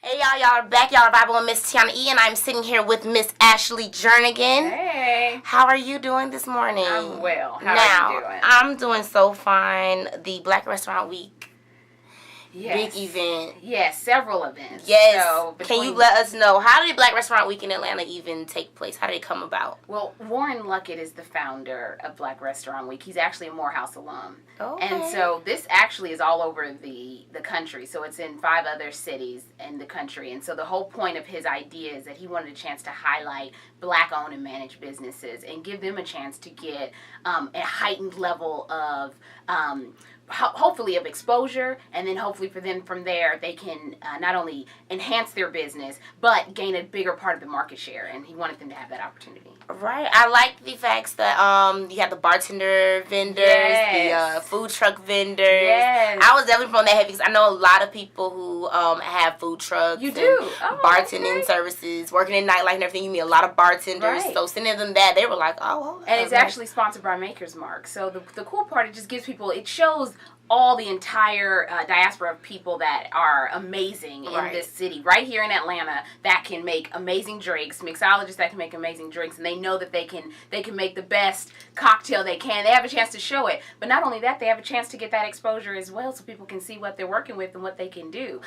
Hey y'all are back. Y'all are vibing with Miss Tiana E, and I'm sitting here with Miss Ashley Jernigan. Hey. How are you doing this morning? I'm well. How are you doing? I'm doing so fine. The Black Restaurant Week. Yes. Big event. Yes, several events. Yes. So Can you let us know, how did Black Restaurant Week in Atlanta even take place? How did it come about? Well, Warren Luckett is the founder of Black Restaurant Week. He's actually a Morehouse alum. Okay. And so this actually is all over the country. So it's in 5 other cities in the country. And so the whole point of his idea is that he wanted a chance to highlight Black-owned and managed businesses and give them a chance to get a heightened level of hopefully of exposure, and then hopefully for them from there they can not only enhance their business but gain a bigger part of the market share, and he wanted them to have that opportunity. Right. I like the facts that you have the bartender vendors, Yes. the food truck vendors. Yes. I was definitely from that heavy because I know a lot of people who have food trucks. You do? Bartending Okay. services, working in nightlife and everything. You meet a lot of bartenders. Right. So sending them that, they were like, oh. And it's actually sponsored by Maker's Mark. So the cool part, it just gives people, it shows all the entire diaspora of people that are amazing in this city, right here in Atlanta, that can make amazing drinks, mixologists that can make amazing drinks, and they know that they can make the best cocktail they can. They have a chance to show it, but not only that, they have a chance to get that exposure as well, so people can see what they're working with and what they can do.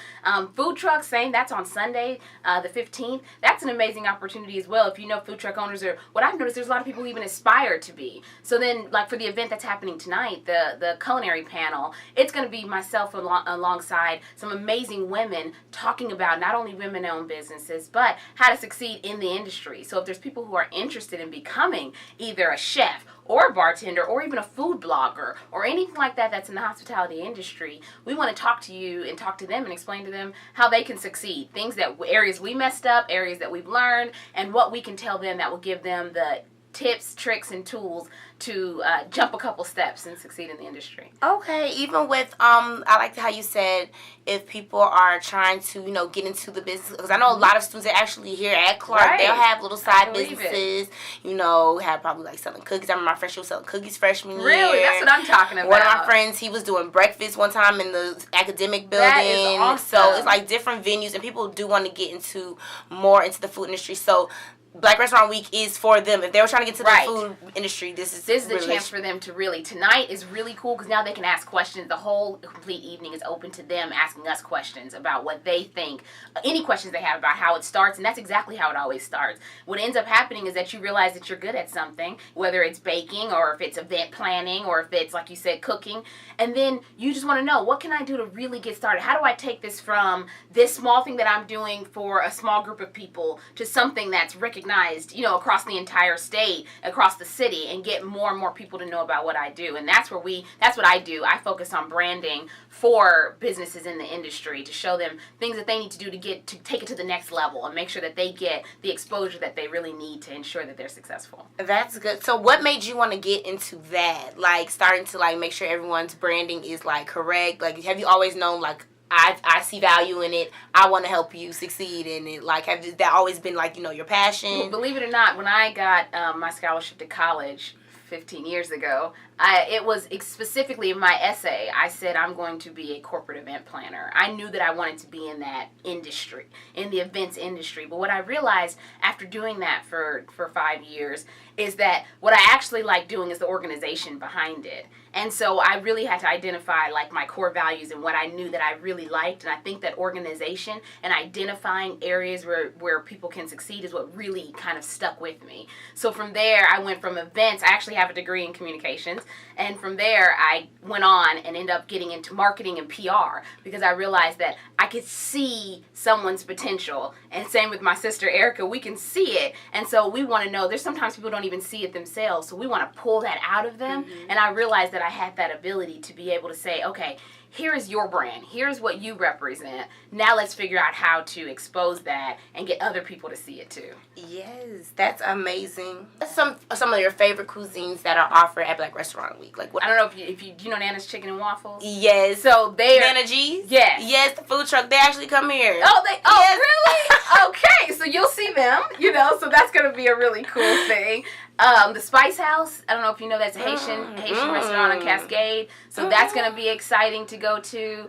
Food trucks, same. That's on Sunday, the 15th. That's an amazing opportunity as well. If you know food truck owners, or what I've noticed, there's a lot of people who even aspire to be. So then, like for the event that's happening tonight, the culinary panel. It's going to be myself alongside some amazing women talking about not only women-owned businesses, but how to succeed in the industry. So if there's people who are interested in becoming either a chef or a bartender or even a food blogger or anything like that that's in the hospitality industry, we want to talk to you and talk to them and explain to them how they can succeed. Areas we messed up, areas that we've learned, and what we can tell them that will give them the tips, tricks, and tools to jump a couple steps and succeed in the industry. Okay, even with, I liked how you said if people are trying to, get into the business, because I know a lot of students are actually here at Clark, Right. they'll have little side believe businesses, have probably like selling cookies. I remember my friend, she was selling cookies freshman year. Really? That's what I'm talking about. One of my friends, he was doing breakfast one time in the academic building. That is awesome. So it's like different venues, and people do want to get more into the food industry. So Black Restaurant Week is for them. If they were trying to get to the food industry, this is the chance for them to really. Tonight is really cool because now they can ask questions. The whole complete evening is open to them asking us questions about what they think, any questions they have about how it starts, and that's exactly how it always starts. What ends up happening is that you realize that you're good at something, whether it's baking or if it's event planning or if it's, like you said, cooking, and then you just want to know, what can I do to really get started? How do I take this from this small thing that I'm doing for a small group of people to something that's recognized, across the entire state, across the city, and get more and more people to know about what I do. And that's what I do. I focus on branding for businesses in the industry to show them things that they need to do to take it to the next level and make sure that they get the exposure that they really need to ensure that they're successful. That's good. So what made you want to get into that? Like starting to make sure everyone's branding is correct? Like, have you always known I see value in it, I want to help you succeed in it? Has that always been your passion? Well, believe it or not, when I got my scholarship to college 15 years ago, it was specifically in my essay, I said I'm going to be a corporate event planner. I knew that I wanted to be in that industry, in the events industry. But what I realized after doing that for 5 years is that what I actually like doing is the organization behind it. And so I really had to identify my core values and what I knew that I really liked. And I think that organization and identifying areas where people can succeed is what really kind of stuck with me. So from there, I went from events. I actually have a degree in communications. And from there, I went on and ended up getting into marketing and PR because I realized that I could see someone's potential. And same with my sister, Erica, we can see it. And so we want to know, there's sometimes people don't even see it themselves. So we want to pull that out of them. Mm-hmm. And I realized that I had that ability to be able to say, okay, here is your brand. Here's what you represent. Now let's figure out how to expose that and get other people to see it too. Yes, that's amazing. What's some of your favorite cuisines that are offered at Black Restaurant Week? I don't know if you do you know Nana's Chicken and Waffles? Yes. So they Nana G's? Yes. Yes, the food truck. They actually come here. Yes. Really? Okay, so you'll see them, so that's going to be a really cool thing. The Spice House, I don't know if you know, that's a Haitian restaurant on Cascade. So that's going to be exciting to go to.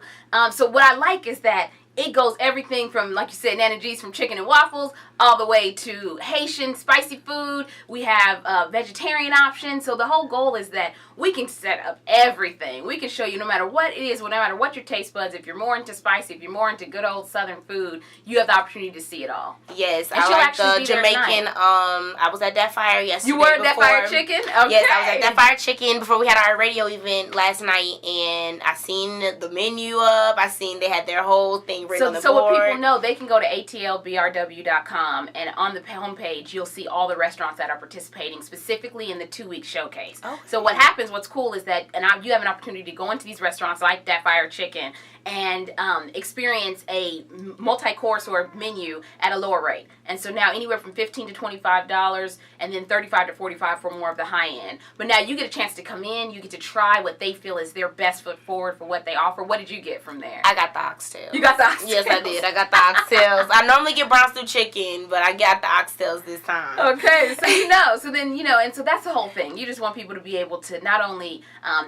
So what I like is that it goes everything from, like you said, Nana G's from chicken and waffles all the way to Haitian spicy food. We have vegetarian options. So the whole goal is that we can set up everything. We can show you no matter what it is, no matter what your taste buds, if you're more into spicy, if you're more into good old Southern food, you have the opportunity to see it all. Yes, and I like the Jamaican. I was at That Fire yesterday. You were at That Fire Chicken? Okay. Yes, I was at That Fire Chicken before we had our radio event last night, and I seen the menu up. I seen they had their whole thing written on the board. So what people know, they can go to atlbrw.com, and on the homepage, you'll see all the restaurants that are participating specifically in the 2-week showcase. Oh. So what happens, what's cool is that you have an opportunity to go into these restaurants like That Fire Chicken and experience a multi-course or menu at a lower rate. And so now anywhere from $15 to $25, and then $35 to $45 for more of the high end. But now you get a chance to come in, you get to try what they feel is their best foot forward for what they offer. What did you get from there? I got the oxtails. You got the oxtails? Yes, I did. I got the oxtails. I normally get brown stew chicken, but I got the oxtails this time. Okay, so so then, and so that's the whole thing. You just want people to be able to not only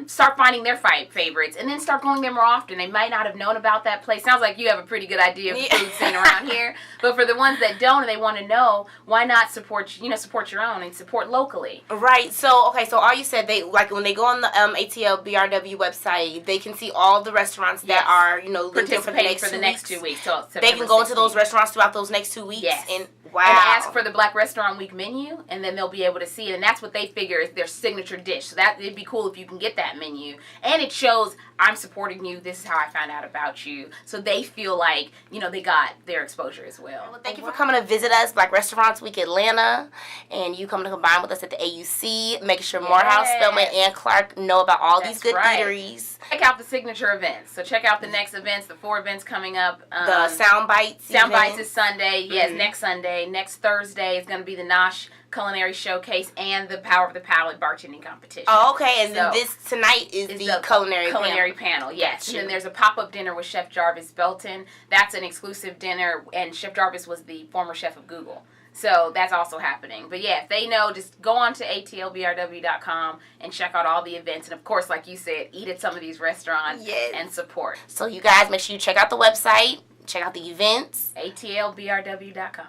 start finding their favorites, and then start going there more often. They might not have known about that place. Sounds like you have a pretty good idea of the food scene around here. But for the ones that don't and they want to know, why not support your own and support locally? Right. So all you said, they like when they go on the ATL BRW website, they can see all the restaurants that are linked in for the next 2 weeks. So they can go into those restaurants throughout those next 2 weeks. Yes. And and ask for the Black Restaurant Week menu, and then they'll be able to see it. And that's what they figure is their signature dish. So it'd be cool if you can get that menu. And it shows, I'm supporting you. This is how I found out about you. So they feel like, they got their exposure as well. Well, thank you for coming to visit us, Black Restaurants Week Atlanta. And you come to combine with us at the AUC, making sure Morehouse, Spelman, and Clark know about all these good eateries. Check out the signature events. So check out the next events, the 4 events coming up. The Sound Bites. Sound Bites is Sunday. Yes, next Sunday. Next Thursday is going to be the Nosh Culinary Showcase and the Power of the Palate bartending competition. Oh, okay. And then this tonight is the culinary panel. Yes. And then there's a pop-up dinner with Chef Jarvis Belton. That's an exclusive dinner, and Chef Jarvis was the former chef of Google. So that's also happening. But yeah, if they know, just go on to atlbrw.com and check out all the events. And of course, like you said, eat at some of these restaurants and support. So you guys make sure you check out the website, check out the events. atlbrw.com.